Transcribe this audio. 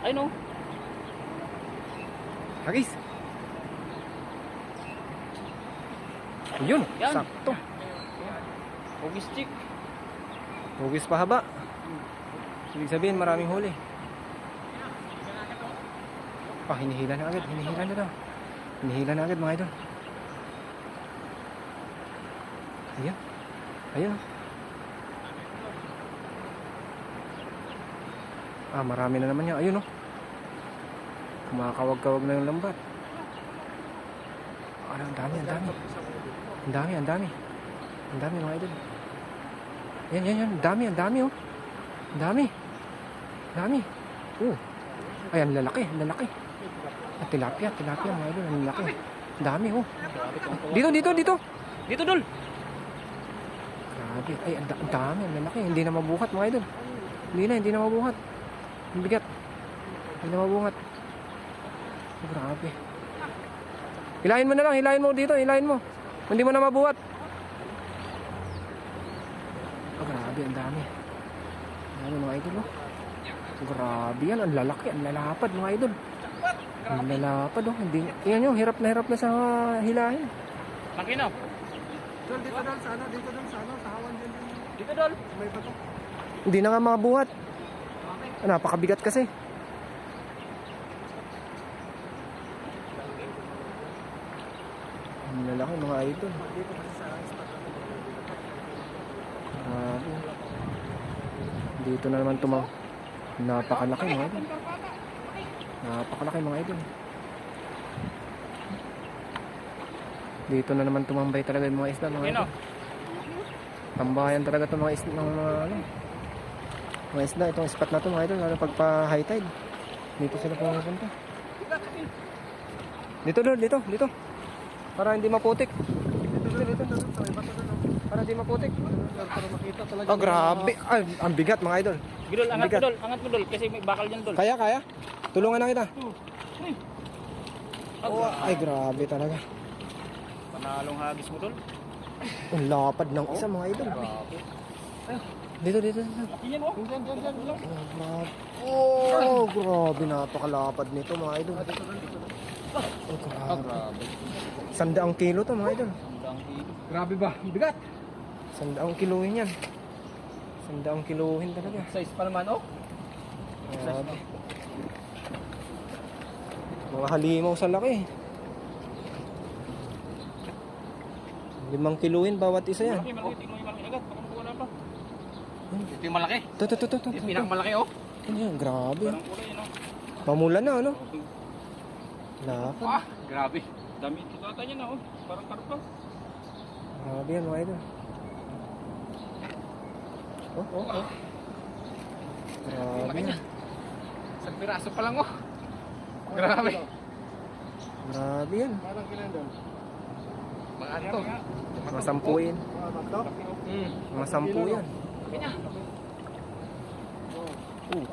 Ay no. Hagis. Yun, Yan. sakto. Hugis chick. Hugis pahaba. Ibig sabihin maraming huli. Hinihila na agad, hinihila na daw. Hinihila na agad mga idol. Ayan. Ayan. Marami na naman yan. Ayun, oh. Kumakawag-kawag na yung lambat. Ang dami, ang dami. Ang dami, ang dami. Ang dami mga idol. Yan, yan, yan. Ang dami, ang dami, oh. Ang dami. Ang dami. Oh. Ay, ang lalaki, ang lalaki. Tilapia, tilapia mga idol. Ang lalaki. Ang dami, oh. Dito, dito, dito. Dito dol. Grabe. Ay, ang dami, ang lalaki. Hindi na mabuhat mga idol. Hindi na mabuhat. Ang bigat. Hindi na mabuhat. Grabe. Hilahin mo na lang, hilahin mo dito, hilahin mo. Hindi mo na mabuhat. Grabe, ang dami. Ang dami mga idol, oh. Grabe yan, ang lalaki, ang lalapad mga idol. Ang lalapad, oh. Hindi, tingnan nyo, hirap na sa hilahin. Makino. Dol, dito dol, sa ano, sa hawan din. Dito dol. May bato. Hindi na nga mabuhat. Napakabigat kasi. Ang lalaki mga idol. Grabe. Dito na naman tumang. Napakalaki mga idol. Napakalaki mga idol. Dito na naman tumambay talaga yung mga isda mga Makino. idol. Tambayan talaga itong mga isda ng mga mga isda. Itong spot na ito mga idol. Lalo pagpa high tide. Dito sila pumunta. Dito doon, dito. Para hindi maputik. Dito. Para hindi maputik. Para makita talaga. Oh, grabe. Ay, ang bigat mga idol. Gidol, angat Bigat. mo dol, angat mo dol kasi may bakal diyan dol. Kaya. Tulungan na kita. Oh, Ay, grabe talaga. panalong hagis mo dol. Ang lapad ng isa mga idol. Dito. Yan oh. Oh, grabe. Napakalapad nito mga idol. Oh, grabe. 100 kilo to mga idol. Grabe ba? Bigat. 100 kilohin yan. 100 kilohin talaga. Size pa naman oh. Grabe. Mga halimaw sa laki. 5 kilohin bawat isa yan. Malaki agad. Baka makuha na pa. Ito yung malaki. Ito. Yung pinakamalaki oh. Yan, grabe. Parang kulay yun oh. Pamula na, ano? Lapad. Grabe. Dami ito tata niya na oh. Parang karpa. Grabe yan, mga idol. Oh. Grabe yan. Isang piraso pa lang oh. Grabe. Grabe yan. Parang kailan dol? Mga ano to? Mga 10 yan. Mga bato? Mga 10 yan. Kanya. Oh.